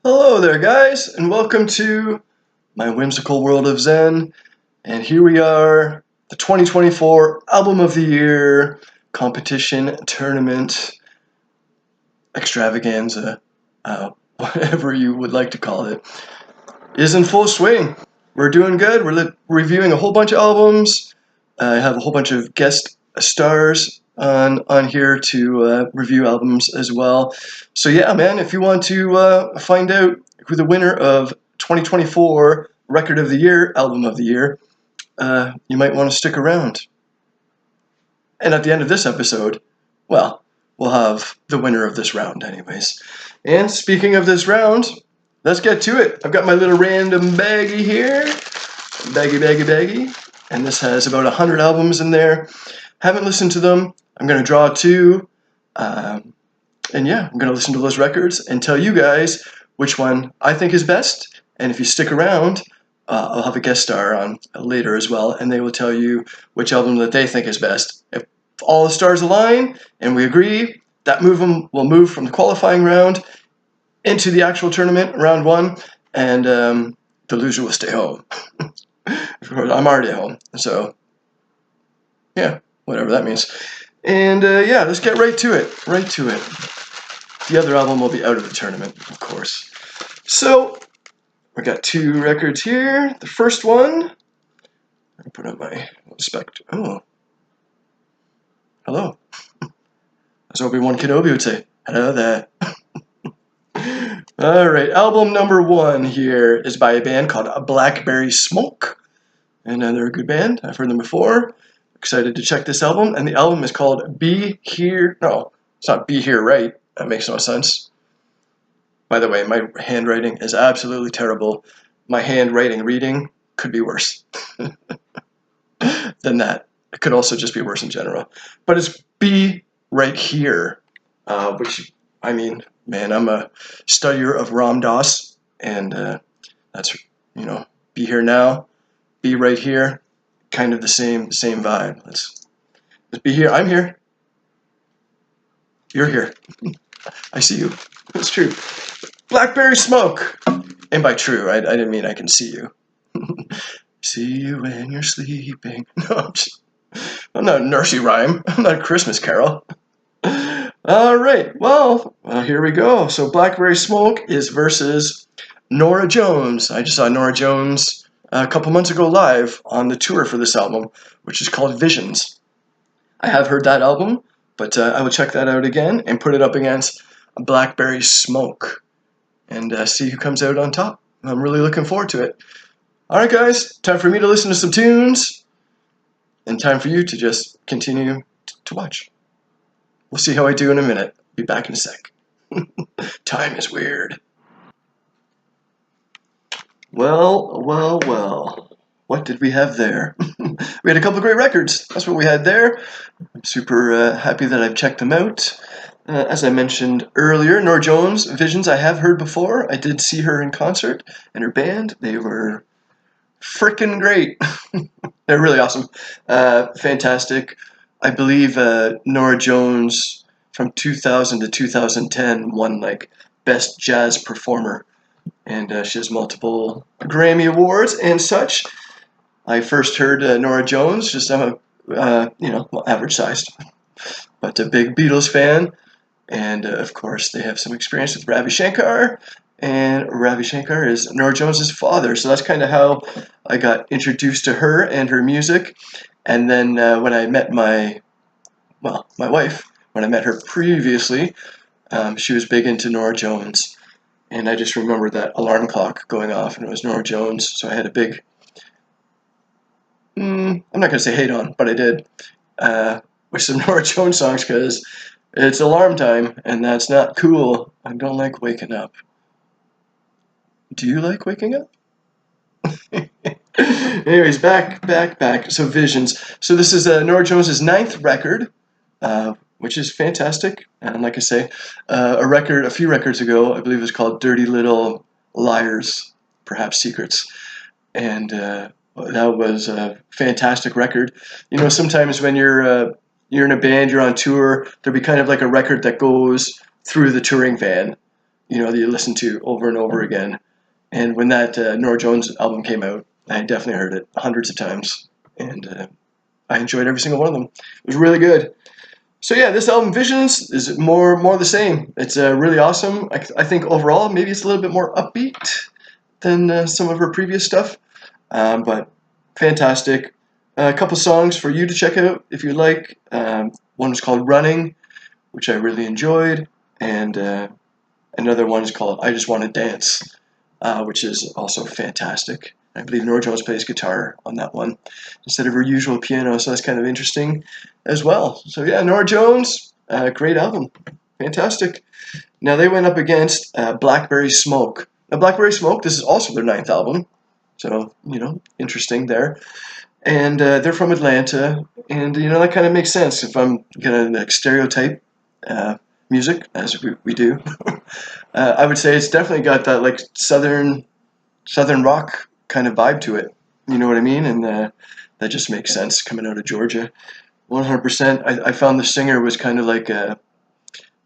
Hello there, guys, and welcome to my whimsical world of Zen. And here we are, the 2024 Album of the Year competition tournament extravaganza, whatever you would like to call it, is in full swing. We're doing good. We're reviewing a whole bunch of albums. I have a whole bunch of guest stars on here to review albums as well. So yeah, man, if you want to find out who the winner of 2024 Record of the Year, Album of the Year, you might want to stick around. And at the end of this episode, well, we'll have the winner of this round anyways. And speaking of this round, let's get to it. I've got my little random baggie here. Baggie. And this has about 100 albums in there. Haven't listened to them. I'm going to draw two. And yeah, I'm going to listen to those records and tell you guys which one I think is best. And if you stick around, I'll have a guest star on later as well, and they will tell you which album that they think is best. If all the stars align and we agree, that will move from the qualifying round into the actual tournament, round one, and the loser will stay home. I'm already at home, so yeah, whatever that means. And yeah, let's get right to it. The other album will be out of the tournament, of course. So, we got two records here. The first one, I put up my spectacle. Oh, hello. As Obi-Wan Kenobi would say, hello there. Alright, album number one here is by a band called Balckberry Smoke. And they're a good band. I've heard them before. Excited to check this album. And the album is called Be Here. No, it's not Be Here Right. That makes no sense. By the way, my handwriting is absolutely terrible. My handwriting reading could be worse than that. It could also just be worse in general. But it's Be Right Here, which, I mean, man, I'm a studier of Ram Dass, and that's, Be Here Now, Be Right Here, kind of the same vibe. Let's be here. I'm here. You're here. I see you. It's true. Balckberry Smoke. And by true, I didn't mean I can see you. See you when you're sleeping. No, I'm not a nursery rhyme. I'm not a Christmas carol. All right. Well, here we go. So Balckberry Smoke is versus Norah Jones. I just saw Norah Jones a couple months ago live on the tour for this album, which is called Visions. I have heard that album, but I will check that out again and put it up against Balckberry Smoke and see who comes out on top. I'm really looking forward to it. All right, guys, time for me to listen to some tunes and time for you to just continue to watch. We'll see how I do in a minute. Be back in a sec. Time is weird. Well. What did we have there? We had a couple of great records. That's what we had there. I'm super happy that I've checked them out. As I mentioned earlier, Norah Jones, Visions, I have heard before. I did see her in concert and her band. They were freaking great. They're really awesome. Fantastic. I believe Norah Jones from 2000 to 2010 won like Best Jazz Performer. And she has multiple Grammy Awards and such. I first heard Norah Jones, just I'm average sized, but a big Beatles fan. And of course, they have some experience with Ravi Shankar, and Ravi Shankar is Norah Jones' father. So that's kind of how I got introduced to her and her music. And then when I met my wife, when I met her previously, she was big into Norah Jones. And I just remember that alarm clock going off, and it was Norah Jones. So I had a big, I'm not going to say hate on, but I did, with some Norah Jones songs because it's alarm time, and that's not cool. I don't like waking up. Do you like waking up? Anyways, back. So Visions. So this is Norah Jones' 9th record, which is fantastic. And like I say, a few records ago, I believe it was called Dirty Little Liars, Perhaps Secrets. And that was a fantastic record. You know, sometimes when you're in a band, you're on tour, there'll be kind of like a record that goes through the touring van. that you listen to over and over again. And when that Norah Jones album came out, I definitely heard it hundreds of times, and I enjoyed every single one of them. It was really good. So yeah, this album Visions is more the same. It's really awesome. I think overall maybe it's a little bit more upbeat than some of her previous stuff, but fantastic. A couple songs for you to check out if you like. One was called Running, which I really enjoyed, and another one is called I Just Want to Dance, which is also fantastic. I believe Norah Jones plays guitar on that one instead of her usual piano, so that's kind of interesting as well. So yeah, Norah Jones, great album. Fantastic. Now they went up against Balckberry Smoke. Now Balckberry Smoke, this is also their 9th album, so, interesting there. And they're from Atlanta, and, that kind of makes sense if I'm going to stereotype music, as we do. I would say it's definitely got that, like, southern rock kind of vibe to it. You know what I mean? And that just makes sense coming out of Georgia. 100%. I found the singer was kind of like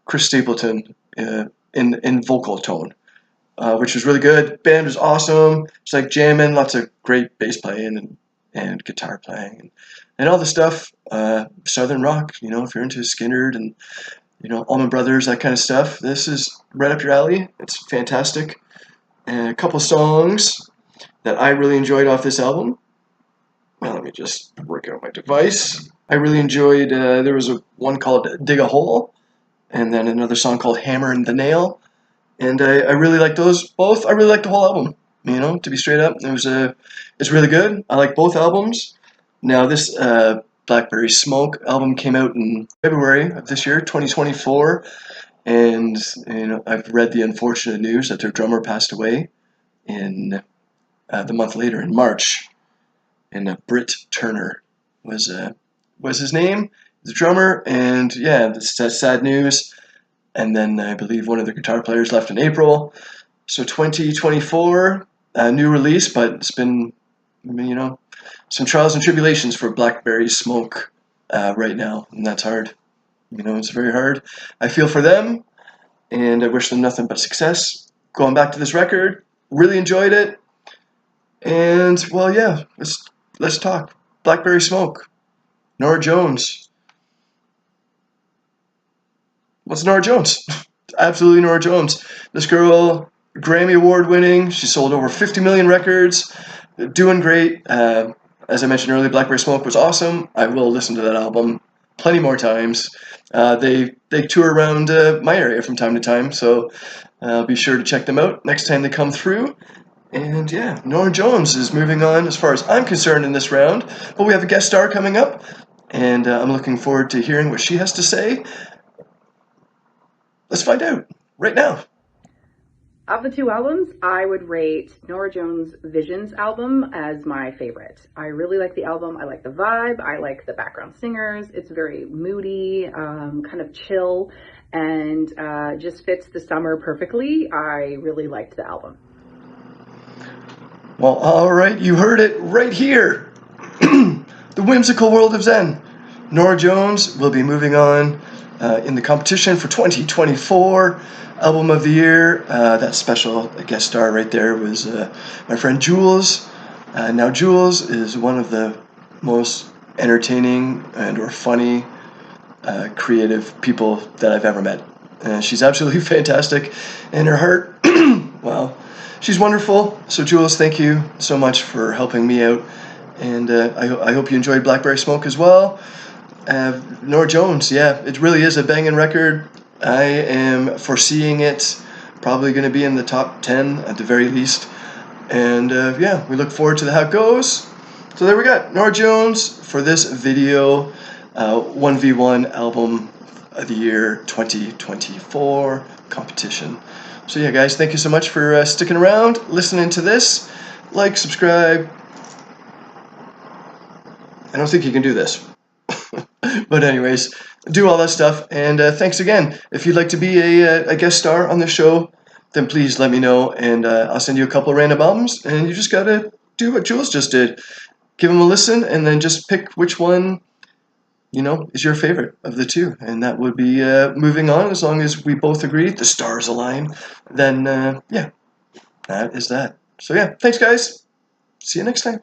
Chris Stapleton in vocal tone, which was really good. Band was awesome. It's like jamming, lots of great bass playing and guitar playing and all the stuff. Southern rock, if you're into Skynyrd and Allman Brothers, that kind of stuff. This is right up your alley. It's fantastic. And a couple songs that I really enjoyed off this album. Well, let me just work out my device. I really enjoyed, there was one called Dig a Hole, and then another song called Hammer and the Nail. And I really like those both. I really like the whole album, to be straight up. It's really good. I like both albums. Now this Balckberry Smoke album came out in February of this year, 2024. And, I've read the unfortunate news that their drummer passed away in the month later, in March. And Britt Turner was his name, the drummer. And yeah, that's sad news. And then I believe one of the guitar players left in April. So 2024, new release, but it's been, some trials and tribulations for Balckberry Smoke right now. And that's hard. It's very hard. I feel for them, and I wish them nothing but success. Going back to this record, really enjoyed it. And, well, yeah, let's talk. Balckberry Smoke. Norah Jones. What's Norah Jones? Absolutely Norah Jones. This girl, Grammy Award winning. She sold over 50 million records. Doing great. As I mentioned earlier, Balckberry Smoke was awesome. I will listen to that album plenty more times. They tour around my area from time to time, so be sure to check them out next time they come through. And yeah, Norah Jones is moving on as far as I'm concerned in this round, but we have a guest star coming up, and I'm looking forward to hearing what she has to say. Let's find out right now. Of the two albums, I would rate Norah Jones' Visions album as my favorite. I really like the album. I like the vibe. I like the background singers. It's very moody, kind of chill, and just fits the summer perfectly. I really liked the album. Well, all right, you heard it right here. The whimsical world of Zen. Norah Jones will be moving on in the competition for 2024 Album of the Year. That special guest star right there was my friend Jules. Now Jules is one of the most entertaining or funny, creative people that I've ever met. She's absolutely fantastic, and her heart, well, she's wonderful. So Jules, thank you so much for helping me out, and I hope you enjoyed Balckberry Smoke as well. Norah Jones, yeah, it really is a banging record. I am foreseeing it probably going to be in the top 10 at the very least. And yeah, we look forward to how it goes. So there we got Norah Jones for this video, 1v1 Album of the Year 2024 competition. So yeah, guys, thank you so much for sticking around, listening to this. Like, subscribe. I don't think you can do this. But anyways, do all that stuff, and thanks again. If you'd like to be a guest star on the show, then please let me know, and I'll send you a couple of random albums, and you just gotta do what Jules just did. Give them a listen, and then just pick which one is your favorite of the two. And that would be moving on. As long as we both agree, the stars align, then yeah, that is that. So yeah, thanks guys. See you next time.